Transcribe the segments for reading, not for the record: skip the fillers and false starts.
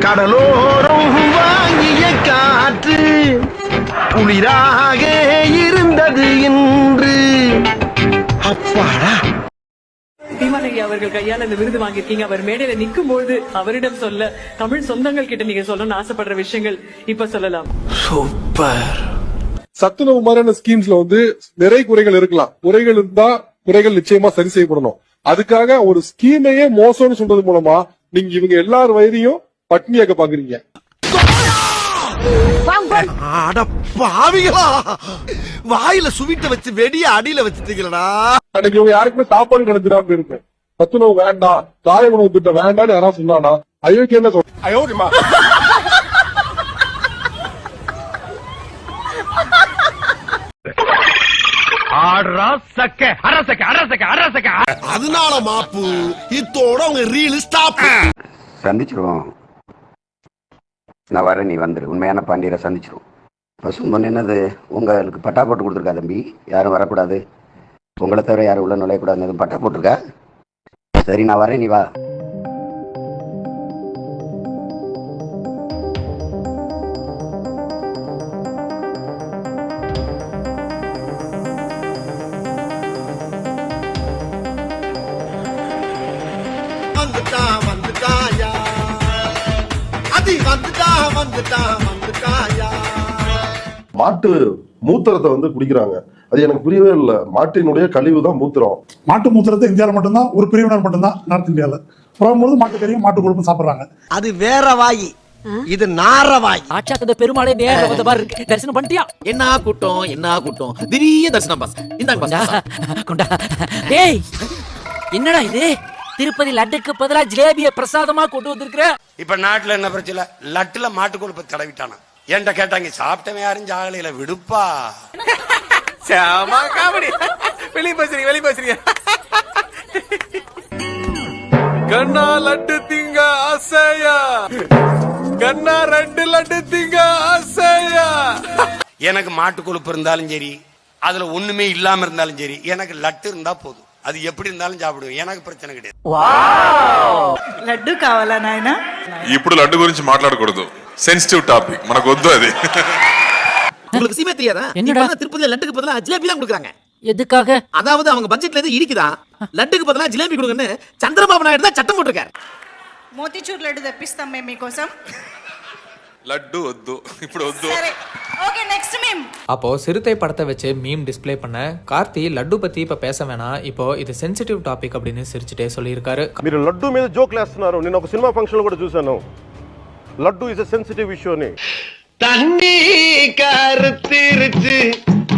கடலோரம் வாங்கிய காற்று குளிராக இருந்தது என்று. அப்பாடா. தீமானகி அவர்கள் கையால் அந்த விருது வாங்கியிருக்கீங்க. அவர் மேடையில நிக்கும் போது அவரிடம் சொல்ல தமிழ் சொந்தங்கள் கிட்ட நீங்க சொல்லணும்னு ஆசைப்படுற விஷயங்கள் இப்ப சொல்லலாம். சூப்பர். சத்துணவு மாதிரியான ஸ்கீம்ஸ்ல நிறைய குறைகள் இருக்கலாம். குறைகள் இருந்தா குறைகள் நிச்சயமா சரி செய்யப்படணும். அதுக்காக ஒரு ஸ்கீமையே மோசம்னு சொல்றது மூலமா நீங்க இவங்க எல்லார் வயதையும் பட்னியாக்க பாக்குறீங்க. வாயில சுவிட்ட வச்சு வெடிய அடியில வச்சுட்டீங்களா? அன்னைக்கு இவங்க யாருக்குமே சாப்பாடு கிடைச்சிடாம இருக்கும். சத்துணவு வேண்டாம், காலை உணவு திட்டம் வேண்டாம்னு யாராவது சொன்னானா அயோக்கியம் என்ன சொல்ற? அயோக்கியமா அதனால மாப்பு இத்தோட உங்க ரீல் ஸ்டாப். சந்திச்சிருவோம். நான் வரேன், நீ வந்துரு. உண்மையான பாண்டியரை சந்திச்சிருவோம். பசும்பொண்ணு என்னது உங்களுக்கு பட்டா போட்டு கொடுத்துருக்கா தம்பி? யாரும் வரக்கூடாது, உங்களை தவிர யாரும் உள்ள நுழையக்கூடாதுன்னு எதுவும் பட்டா போட்டிருக்கா? சரி நான் வரேன், நீ வா. மாட்டு மூத்திரத்தை குடிக்கிறாங்க. அது எனக்கு புரியவே இல்லை. மாட்டினுடைய கழிவு தான் மூத்திரம். மாட்டு மூத்திரத்தை இந்தியாவில் மட்டும்தான் ஒரு பிரிவினர் மட்டும்தான் நார்த் இந்தியாவில் போகும்போது மாட்டு கறியும் மாட்டு கொழுப்பும் சாப்பிடுறாங்க. அது வேற வாய், இது நாரவாய். ஆச்சாக்கத பெருமாளே நேரா வந்த பாரு. தரிசனம் பண்ணிட்டியா? என்ன கூட்டம் திரிய தரிசனம் பாஸ். இந்தாங்க பாஸ் கொண்டா. டேய் என்னடா இது? திருப்பதி லட்டுக்கு பதிலா ஜிலேபிய பிரசாதமா கொண்டு வந்திருக்கிற. இப்ப நாட்டுல என்ன பிரச்சனை? லட்டுல மாட்டு கொழுப்பு தடவிட்டானா? என்கிட்ட கேட்டாங்க, சாப்பிட்டவன் யாரும் ஜாகலையில விடுப்பா. வெளியே பேசுறீங்க. கண்ணா லட்டு திங்க ஆசையா, கண்ணா 2 லட்டு திங்க ஆசையா. எனக்கு மாட்டு கொழுப்பு இருந்தாலும் சரி, அதுல ஒண்ணுமே இல்லாம இருந்தாலும் சரி, எனக்கு லட்டு இருந்தா போதும். அது எப்படி இருந்தாலும் சாப்பிடுவேன், எனக்கு பிரச்சனை கிடையாது. లడ్డు కావాలా నాయన? ఇప్పుడు లడ్డు గురించి మాట్లాడకూడదు. సెన్సిటివ్ టాపిక్, మనకు వద్దు అది. உங்களுக்கு சீமே தெரியாதா? என்னடா திருப்பதில லட்டுக்கு பதிலா ஜிலேபி தான் கொடுக்குறாங்க. எதுக்காக? அதாவது அவங்க பட்ஜெட்ல இருந்து இடிக்குதா, லட்டுக்கு பதிலா ஜிலேபி கொடுங்கன்னு சந்திரபாபு நாயுடு தான் சட்டம் போட்டிருக்காரு. మోతీచూర్ లడ్డు తెప్పిస్తాం మేము మీకోసం. லட்டு వద్దు, ఇప్పుడు వద్దు. సరే ఓకే, నెక్స్ట్ మీమ్. அப்போ சிறுத்தை படத்தை வச்சு மீம் டிஸ்ப்ளே பண்ண கார்த்தி லட்டு பத்தி இப்ப பேச வேணாம், இப்போ இது சென்சிட்டிவ் டாபிக் அப்படின்னு சிரிச்சுட்டே சொல்லியிருக்காரு. మీరు లడ్డు మీద జోక్లు వేస్తున్నారు. నేను ఒక సినిమా ఫంక్షన్ లో కూడా చూశాను. Laddu is a sensitive issue అని. தண்ணி கருத்திருச்சு,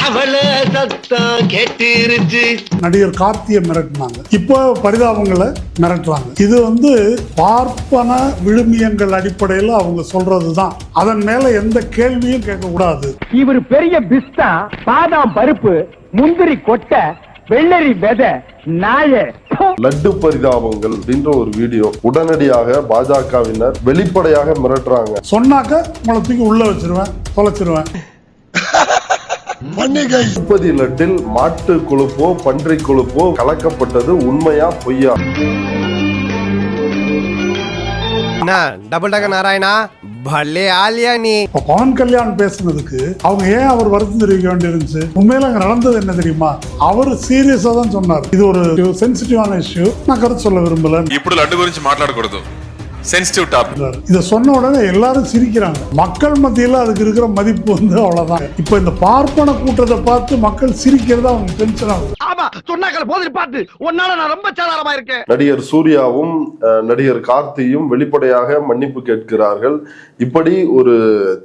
அவள சத்தம் கேட்டிருச்சு. நடிகர் கார்த்தியை மிரட்டினாங்க, இப்போ பரிதாபங்களை மிரட்டுறாங்க. இது பார்ப்பன விழுமியங்கள் அடிப்படையில் அவங்க சொல்றதுதான். அதன் மேல எந்த கேள்வியும் கேட்க கூடாது. இவர் பெரிய பிஸ்தா, பாதாம் பருப்பு, முந்திரி கொட்டை, வெள்ளரி விதை, நாய. லட்டு பரிதாபங்கள் அப்படின்ற ஒரு வீடியோ உடனடியாக பாஜகவினர் வெளிப்படையாக மிரட்டுறாங்க. சொன்னாக்க உங்களை தூக்கி உள்ள வச்சிருவேன், தொலைச்சிருவேன். திருப்பதி லட்டில் மாட்டு கொழுப்போ பன்றி கொழுப்போ கலக்கப்பட்டது உண்மையா பொய்யா? டபுள் டக்க நாராயணா பல்லே ஆலியா நீ. பவன் கல்யாண் பேசுனதுக்கு அவங்க ஏன் அவர் வருத்தம் தெரிவிக்க வேண்டியிருந்துச்சு? உண்மையில அங்க நடந்தது என்ன தெரியுமா? அவர் சீரியஸா தான் சொன்னார். இது ஒரு சென்சிட்டிவான இஷ்யூ, நான் கருத்து சொல்ல விரும்பல. ఇప్పుడు లడ్డు గురించి మాట్లాడకూడదు, సెన్సిటివ్ టాపిక్. இத சொன்ன உடனே எல்லாரும் சிரிக்கிறாங்க. மக்கள் மத்தியில அதுக்கு இருக்கிற மதிப்பு அவ்வளவுதான். இப்ப இந்த பார்ப்பன கூட்டத்தை பார்த்து மக்கள் சிரிக்கிறத அவங்க டென்ஷன் ஆகுது. ஆமா சொன்னாக்கல போதிரி பாத்து உன்னால நான் ரொம்ப சாதாரணமா இருக்கேன். நடிகர் சூர்யாவும் நடிகர் கார்த்தியும் வெளிப்படையாக மன்னிப்பு கேட்கிறார்கள். இப்படி ஒரு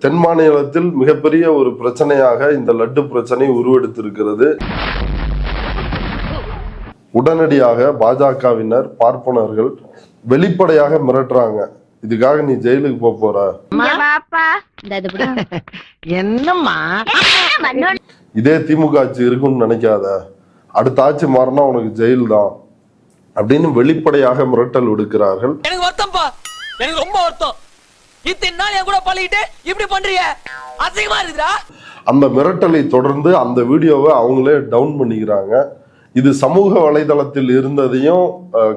தென் மாநிலத்தில் மிகப்பெரிய ஒரு பிரச்சனையாக இந்த லட்டு பிரச்சனை உருவெடுத்திருக்கிறது. உடனடியாக பாஜகவினர் பார்ப்பனர்கள் வெளிப்படையாக மிரட்டுறாங்க. இதுக்காக நீ ஜெயிலுக்கு போற என்னம்மா? இதே திமுக ஆட்சி இருக்கும்னு நினைக்காத, அடுத்த ஆட்சி மாறினா உனக்கு ஜெயில் தான் அப்படின்னு வெளிப்படையாக மிரட்டல் விடுக்கிறார்கள். எனக்கு வருத்தம்ப்பா, எனக்கு ரொம்ப வருத்தம். இத்தனை நாள் என் கூட பழகிட்டு இப்படி பண்றீங்க, அசிங்கமா இருக்குடா. அந்த மிரட்டலை தொடர்ந்து அந்த வீடியோவை அவங்களே டவுன் பண்ணிக்கிறாங்க. இது சமூக வலைதளத்தில் இருந்ததையும்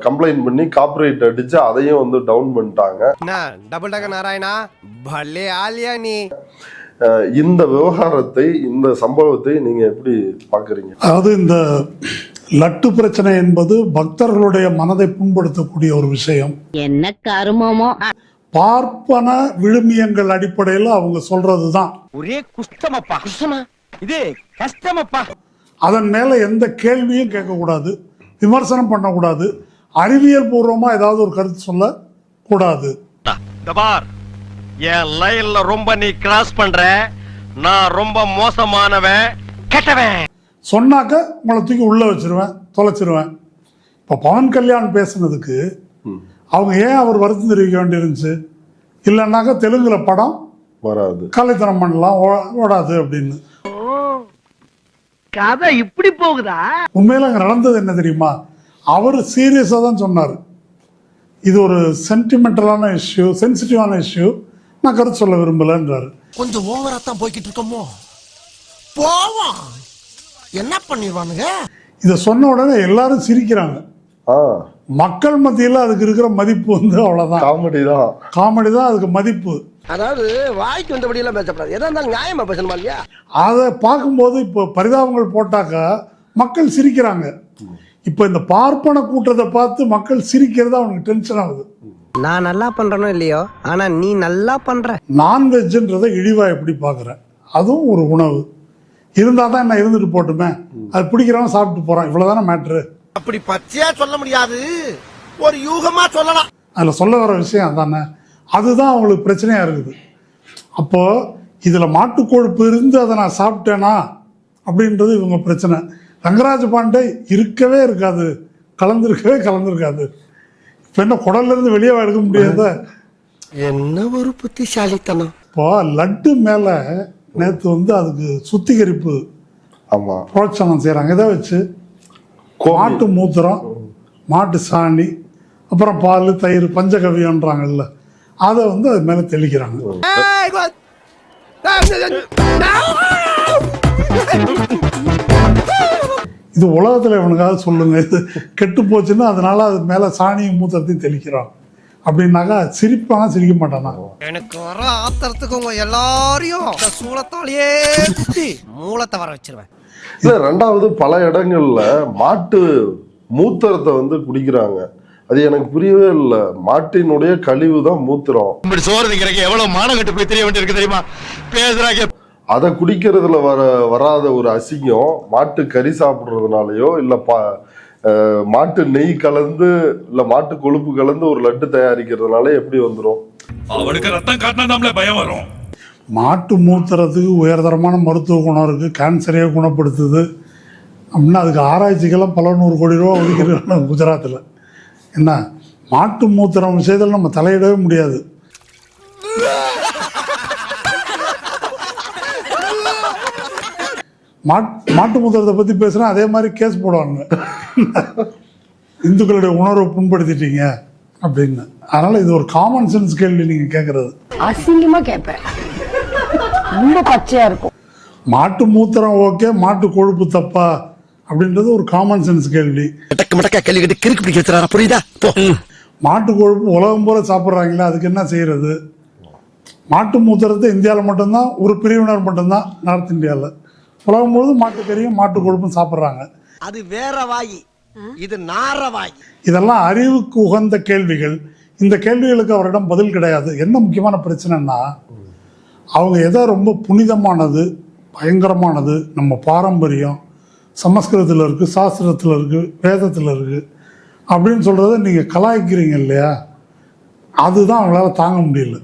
கம்ப்ளைண்ட் பண்ணி காப்பிரைட் அடிச்சு அதையும் வந்து டவுன் பண்ணிட்டாங்க. டபுள் டக்க நாராயணா பல்லே ஆலியா நீ. இந்த விவகாரத்தை, இந்த சம்பவத்தை நீங்க எப்படி பாக்குறீங்க? அதாவது இந்த லட்டு பிரச்சனை என்பது பக்தர்களுடைய மனதை புண்படுத்தக்கூடிய ஒரு விஷயம். என்ன கருமமோ. பார்ப்பன விழுமியங்கள் அடிப்படையில் அவங்க சொல்றதுதான். ஒரே குஷ்டமப்பா. குஷ்டமா? இது கஷ்டமப்பா. அதன் மேல எந்த கேள்வியும் கேட்கக்கூடாது, விமர்சனம் பண்ணக்கூடாது, அறிவியல் பூர்வமா ஏதாவது ஒரு கருத்து சொல்ல கூடாது. என் லைன்ல ரொம்ப நீ கிராஸ் பண்ற, நான் ரொம்ப மோசமானவன், கெட்டவன் சொன்னாக்க உங்களை தூக்கி உள்ள வச்சிருவேன், தொலைச்சிருவேன். இப்ப பவன் கல்யாண் பேசுனதுக்கு அவங்க ஏன் அவர் வருத்தம் தெரிவிக்க வேண்டியிருந்துச்சு? இல்லைன்னாக்கா தெலுங்குல படம் வராது, கலைத்தனம் பண்ணலாம், ஓடாது அப்படின்னு. கதை இப்படி போகுதா? உண்மையில அங்க நடந்தது என்ன தெரியுமா? அவர் சீரியஸா தான் சொன்னார், இது ஒரு சென்டிமெண்டலான இஷ்யூ, சென்சிட்டிவான இஷ்யூ, நான் கருத்து சொல்ல விரும்பலன்றாரு. கொஞ்சம் ஓவரா தான் போய்கிட்டு இருக்கோமோ, போவோம் என்ன பண்ணிடுவானுங்க. இதை சொன்ன உடனே எல்லாரும் சிரிக்கிறாங்க. மக்கள் மத்தியில் அதுக்கு இருக்கிற மதிப்பு வந்து அவ்வளவுதான், காமெடி தான் அதுக்கு மதிப்பு. அதாவது வாய்க்கு வந்தபடி எல்லாம் பேசப்படாது, எதா இருந்தாலும் நியாயமா பேசணுமா இல்லையா? அதை பார்க்கும்போது இப்போ பரிதாபங்கள் போட்டாக்கா மக்கள் சிரிக்கிறாங்க. இப்போ இந்த பார்ப்பன கூட்டத்தை பார்த்து மக்கள் சிரிக்கிறது அவனுக்கு டென்ஷன் ஆகுது. நான் நல்லா பண்றனோ இல்லையோ, ஆனா நீ நல்லா பண்ற. நான்வெஜ்ன்றதை இழிவா எப்படி பார்க்குறேன்? அதுவும் ஒரு உணவு இருந்தால் தான் என்ன, இருந்துட்டு போட்டுமே, அது பிடிக்கிறவன் சாப்பிட்டு போறான், இவ்வளவுதானே மேட்ரு. அப்படி பச்சையா சொல்ல முடியாது, ஒரு யூகமா சொல்லலாம். அதில் சொல்ல வர விஷயம் அதானே, அதுதான் அவங்களுக்கு பிரச்சனையா இருக்குது. அப்போ இதுல மாட்டு கொழுப்பு இருந்து அதை நான் சாப்பிட்டேனா அப்படின்றது இவங்க பிரச்சனை. ரங்கராஜ் பாண்டே இருக்கவே இருக்காது, கலந்துருக்காது. இப்ப என்ன குடல்ல இருந்து வெளியே எடுக்க முடியாத என்ன ஒரு புத்திசாலித்தனம். இப்போ லட்டு மேல நேத்து வந்து அதுக்கு சுத்திகரிப்பு புரோட்சனம் செய்யறாங்க. இதை வச்சு மாட்டு மூத்திரம், மாட்டு சாணி, அப்புறம் பால், தயிர், பஞ்சகவியன்றாங்கல்ல, அதை வந்து அது மேல தெளிக்கிறாங்க. இது உலகத்துல இவனுக்காக சொல்லுங்க, இது கெட்டு போச்சுன்னா அதனால அது மேல சாணியும் மூத்திரத்தையும் தெளிக்கிறான் அப்படின்னாக்கா சிரிப்பானா சிரிக்க மாட்டானா? எனக்கு வர ஆத்திரத்துக்கு உங்க எல்லாரையும் சூளத்தாலேயே மூலத்தை வர வச்சிருவேன். இல்ல, ரெண்டாவது பல இடங்கள்ல மாட்டு மூத்திரத்தை வந்து குடிக்கிறாங்க. அது எனக்கு புரியவே இல்லை. மாட்டினுடைய கழிவு தான் மூத்திரம். இப்படி சோறு திங்கிறக்கு எவ்வளவு மானம் கட்டு போய் தெரிய வேண்டியிருக்கு தெரியுமா? பேசுறாங்க. அதை குடிக்கிறதுல வராத ஒரு அசிங்கம் மாட்டு கறி சாப்பிடுறதுனாலயோ இல்ல மாட்டு நெய் கலந்து இல்ல மாட்டு கொழுப்பு கலந்து ஒரு லட்டு தயாரிக்கிறதுனால எப்படி வந்துடும்? அவனுக்கு ரத்தம் காட்டினா நம்மள பயம் வரும். மாட்டு மூத்திரத்துக்கு உயர்தரமான மருத்துவ குணம் இருக்கு, கேன்சரையே குணப்படுத்துது அப்படின்னா அதுக்கு ஆராய்ச்சிக்கெல்லாம் பல 100 கோடி ரூபா ஒதுக்கிறாங்க குஜராத்தில். என்ன, மாட்டு மூத்திரம் விஷயத்தில் நம்ம தலையிடவே முடியாது. மாட்டு மூத்திரத்தை பத்தி பேசுனா அதே மாதிரி கேஸ் போடுவாங்க, இந்துக்களுடைய உணர்வை புண்படுத்திட்டீங்க அப்படின்னு. அதனால இது ஒரு காமன் சென்ஸ் கேள்வி நீங்க கேட்கறது. அசிங்கமா கேட்பேன், ரொம்ப பச்சையா இருக்கும். மாட்டு மூத்திரம் ஓகே, மாட்டு கொழுப்பு தப்பா அப்படின்றது ஒரு காமன் சென்ஸ் கேள்வி. புரியுதா? மாட்டு கொழுப்பு உலகம் போல சாப்பிட்றாங்களா, அதுக்கு என்ன செய்யறது? மாட்டு மூத்திரத்தை இந்தியாவில் மட்டும்தான் ஒரு பிரிவினர் மட்டும்தான், நார்த் இந்தியாவில். உலகம் முழுவதும் மாட்டுக்கறியும் மாட்டு கொழுப்பும் சாப்பிட்றாங்க. அது வேற வாயி, இது நார வாயி. இதெல்லாம் அறிவுக்கு உகந்த கேள்விகள். இந்த கேள்விகளுக்கு அவரிடம் பதில் கிடையாது. என்ன முக்கியமான பிரச்சனைன்னா, அவங்க எதை ரொம்ப புனிதமானது, பயங்கரமானது, நம்ம பாரம்பரியம், சமஸ்கிருதத்தில் இருக்கு, சாஸ்திரத்தில் இருக்கு, வேதத்தில் இருக்கு அப்படின்னு சொல்றத நீங்க கலாய்க்கிறீங்க இல்லையா, அதுதான் அவங்களால தாங்க முடியல.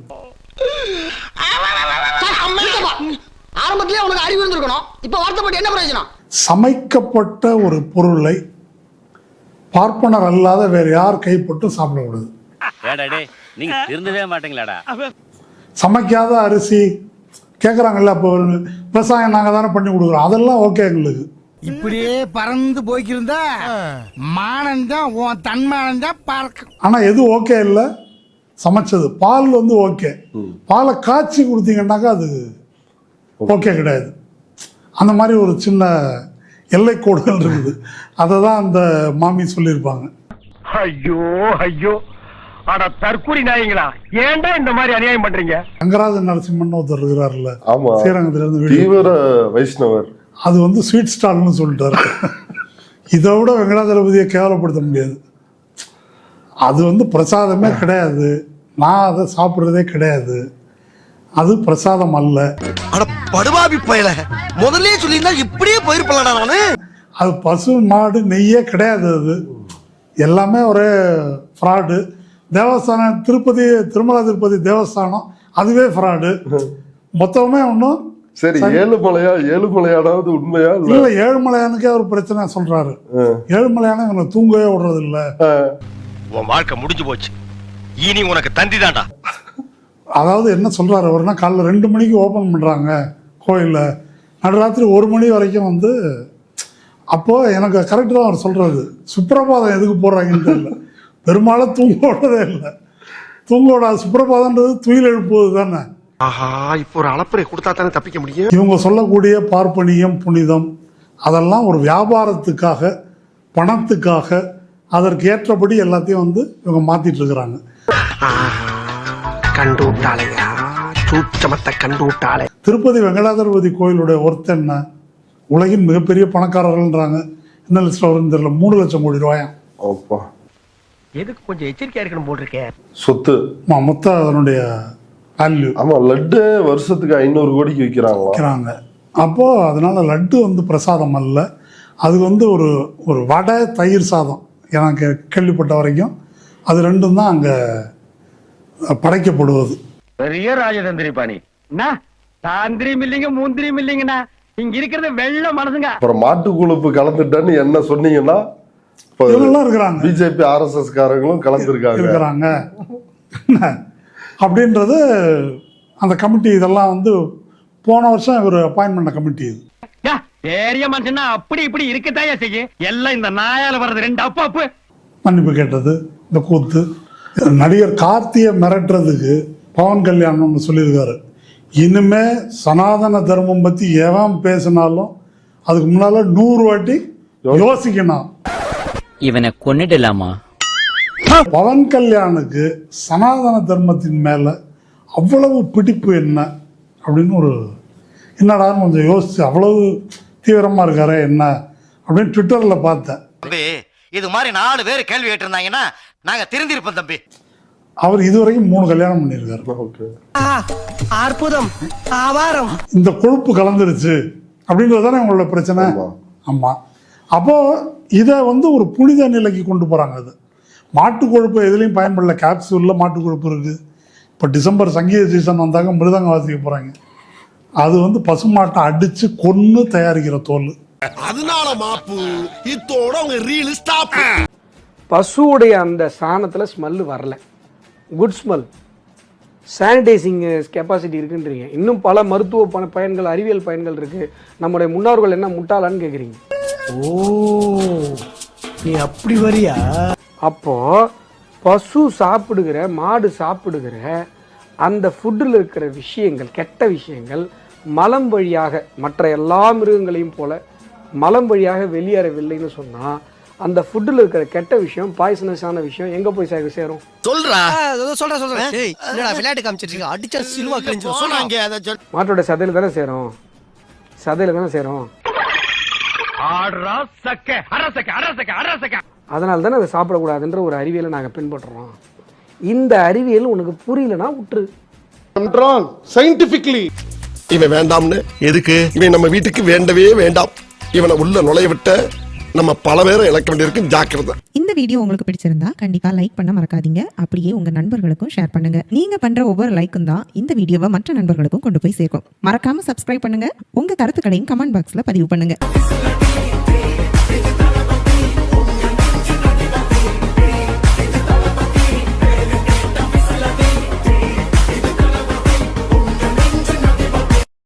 ஆரம்பத்திலே உனக்கு அறிவு இருந்திருக்கணும், இப்ப வருத்தப்பட்டு என்ன பிரயோஜனம்? சமைக்கப்பட்ட ஒரு பொருளை பார்ப்பனர் அல்லாத வேற யார் கைப்பட்டு சாப்பிடக்கூடாது. நீங்க திருந்தவே மாட்டீங்களாடா. சமைக்காத அரிசி கேட்குறாங்கல்ல, அப்போ விவசாயம் நாங்கள் தானே பண்ணி கொடுக்குறோம், அதெல்லாம் ஓகே எங்களுக்கு. இப்படியே பறந்து போய்க்கிருந்தா மானந்தான் உன் தன்மானந்தான் பார்க்க. ஆனால் எது ஓகே இல்லை, சமைச்சது. பால் வந்து ஓகே, பாலை காய்ச்சி கொடுத்தீங்கன்னாக்கா அது ஓகே கிடையாது. அந்த மாதிரி ஒரு சின்ன எல்லை கோடுகள் இருக்குது. அதை தான் அந்த மாமி சொல்லியிருப்பாங்க. ஐயோ ஐயோ, அட தற்கூரி நாயங்களா, ஏன்டா இந்த மாதிரி அநியாயம் பண்றீங்க? ரங்கராஜன் நரசிம்மன் ஒருத்தர் இருக்கிறாருல்ல, ஆமா, ஸ்ரீரங்கத்துல இருந்து தீவிர வைஷ்ணவர், அது வந்து ஸ்வீட் ஸ்டால்னு சொல்லிட்டாரு. இதை விட வெங்கடாஜலபதியை கேவலப்படுத்த முடியாது. அது வந்து பிரசாதமே கிடையாது, நான் அதை சாப்பிட்றதே கிடையாது, அது பிரசாதம் அல்ல. அட படுபாவி பயல, முதல்ல சொல்லியிருந்தா இப்படியே போயிருப்பலடா நானு. அது பசு மாடு நெய்யே கிடையாது, அது எல்லாமே ஒரே ஃப்ராடு. தேவஸ்தானம் திருமலா திருப்பதி தேவஸ்தானம் அதுவே ஃப்ராடு. மொத்தமே ஒன்றும் சரி. ஏழுமலையானாவது உண்மையா இல்ல? ஏழுமலையானுக்கே ஒரு பிரச்சனை சொல்றாரு. ஏழுமலையான இவனை தூங்கவே விடுறது இல்ல. உன் வாழ்க்கை முடிஞ்சு போச்சு, இனி உனக்கு தந்தி தான்டா. அதாவது என்ன சொல்றாரு அவர்னா, காலைல 2 மணிக்கு ஓபன் பண்றாங்க கோயில, நடுராத்திரி 1 மணி வரைக்கும் வந்து. அப்போ எனக்கு கரெக்ட் தான் அவர் சொல்றது. சுப்பிரபாதம் எதுக்கு போடுறாங்கன்னு தெரியல. பெரும்பாலும் தூங்க விடுறதே இல்லை. தூங்க விடாது. சுப்பிரபாதம்ன்றது துயில் எழுப்புவது தானே. ஆஹா, இப்போ ஒரு அளப்பறை கொடுத்தா தானே தப்பிக்க முடியும். இவங்க சொல்லக்கூடிய பார்ப்பனியம், புனிதம், அதெல்லாம் ஒரு வியாபாரத்துக்காக, பணத்துக்காக, அதற்கு ஏற்றபடி எல்லாத்தையும் வந்து இவங்க மாத்திட்டு இருக்கிறாங்க. கண்டு விட்டாளையா, சூட்சமத்தை கண்டு விட்டாளே. திருப்பதி வெங்கடாஜலபதி கோயிலுடைய ஒர்த் என்ன? உலகின் மிகப்பெரிய பணக்காரர்கள்ன்றாங்க. என்ன லிஸ்ட்ல வரும்னு தெரியல. 3 லட்சம் கோடி ரூபாயா. எதுக்கு கொஞ்சம் எச்சரிக்கையா இருக்கணும் போட்டிருக்கேன். சொத்து மொத்தம் அதனுடைய வேல்யூ. ஆமா, லட்டு வருஷத்துக்கு 500 கோடிக்கு விற்கிறாங்க. அப்போ அதனால லட்டு வந்து பிரசாதம் அல்ல, அது வந்து ஒரு வடை தயிர் சாதம். எனக்கு கேள்விப்பட்ட வரைக்கும் அது ரெண்டும் தான் அங்க படைக்கப்படுவது. பெரிய ராஜதந்திரி பாணி. தாந்திரியும் இல்லைங்க, மூந்திரியும் இல்லைங்கண்ணா, இங்க இருக்கிறது வெள்ள மனசுங்க. அப்புறம் மாட்டு கொழுப்பு கலந்துட்டேன்னு என்ன சொன்னீங்கன்னா, இருக்கிறாங்க பிஜேபி RSS காரங்களும் கலந்துருக்காங்க அப்படின்றது அந்த கமிட்டி. இதெல்லாம் வந்து போன வருஷம் ஒரு அப்பாயின்ட் பண்ண கமிட்டி. இது பெரிய மனுஷனா அப்படி இப்படி இருக்கத்தாயா செய்யும். எல்லாம் இந்த நாயால வர்றது 2 அப்பாப்பு. மன்னிப்பு கேட்டது, இந்த கூத்து. நடிகர் கார்த்தியை மிரட்டுறதுக்கு பவன் கல்யாணம்னு சொல்லியிருக்காரு. இனிமே சனாதன தர்மம் பத்தி எவன் பேசினாலும் அதுக்கு முன்னால 100 வாட்டி யோசிக்கணும். இவனை கொன்னிடலாமா? பவன் கல்யாணுக்கு சனாதன தர்மத்தின் மேல அவ்வளவு பிடிப்பு என்ன அப்படின்னு ஒரு என்னடான்னு கொஞ்சம் யோசிச்சு, அவ்வளவு தீவிரமா இருக்காரு என்ன அப்படின்னு ட்விட்டர்ல பார்த்தேன். இது மாதிரி 4 பேர் கேள்வி கேட்டிருந்தாங்கன்னா நாங்க திருந்திருப்போம் தம்பி. அவர் இதுவரைக்கும் 3 கல்யாணம் பண்ணியிருக்காரு. அற்புதம், ஆவாரம். இந்த கொழுப்பு கலந்துருச்சு அப்படின்றதுதானே உங்களோட பிரச்சனை. ஆமா. அப்போ இதை வந்து ஒரு புனித நிலைக்கு கொண்டு போறாங்க. அது மாட்டு கொழுப்பு எதுலையும் பயன்படல. கேப்சூல்ல மாட்டு கொழுப்பு இருக்கு. இப்போ டிசம்பர் சங்கீத சீசன் வந்தாங்க, மிருதங்க வாசிக்க போறாங்க. அது வந்து பசுமாட்டை அடிச்சு கொன்னு தயாரிக்கிற தோல். அதனால மாப்பு இத்தோட உங்க ரீல் ஸ்டாப். பசுவுடைய அந்த சாணத்துல ஸ்மெல் வரல, குட் ஸ்மெல், சானிடைசிங் கெப்பாசிட்டி இருக்குன்றீங்க. இன்னும் பல மருத்துவ பயன்கள், அறிவியல் பயன்கள் இருக்கு. நம்முடைய முன்னோர்கள் என்ன முட்டாளான்னு கேட்குறீங்க. ஓ, நீ அப்படி வரியா? அப்போ பசு சாப்பிடுகிற, மாடு சாப்பிடுகிற அந்த ஃபுட்டில் இருக்கிற விஷயங்கள், கெட்ட விஷயங்கள் மலம் வழியாக, மற்ற எல்லா மிருகங்களையும் போல மலம் வழியாக வெளியேறவில்லைன்னு சொன்னா, அந்த ஃபுட்டில் இருக்கிற கெட்ட விஷயம், பாய்சனஸான விஷயம் எங்க போய் சேரும்? சொல்றேன். ஏய், என்னடா விளையாட்டு காமிச்சிட்டு அடிச்சா சிலுவா கிழிஞ்சு சொல்றாங்க. அத சொல். மாட்டோட சதையில தானே சேரும், சதையில தானே சேரும். அதனால தானே அதை சாப்பிடக்கூடாதுன்ற ஒரு அறிவியலை நாங்கள் பின்பற்றுறோம். இந்த அறிவியல் உனக்கு புரியலன்னா விட்டுரு. சயின்டிபிக்லி இவன் வேண்டாம்னு எதுக்கு? இவன் நம்ம வீட்டுக்கு வேண்டவே வேண்டாம். இவனை உள்ள நுழைய விட்ட நம்ம பல பேரை இழக்க வேண்டியிருக்கு. ஜாக்கிரதை. இந்த வீடியோ உங்களுக்கு பிடிச்சிருந்தா கண்டிப்பா லைக் பண்ண மறக்காதீங்க. அப்படியே உங்க நண்பர்களுக்கும் ஷேர் பண்ணுங்க. நீங்க பண்ற ஒவ்வொரு லைக்கும் தான் இந்த வீடியோவை மற்ற நண்பர்களுக்கும் கொண்டு போய் சேர்க்கும். மறக்காம சப்ஸ்கிரைப் பண்ணுங்க. உங்க கருத்துக்களையும் கமெண்ட் பாக்ஸ்ல பதிவு பண்ணுங்க.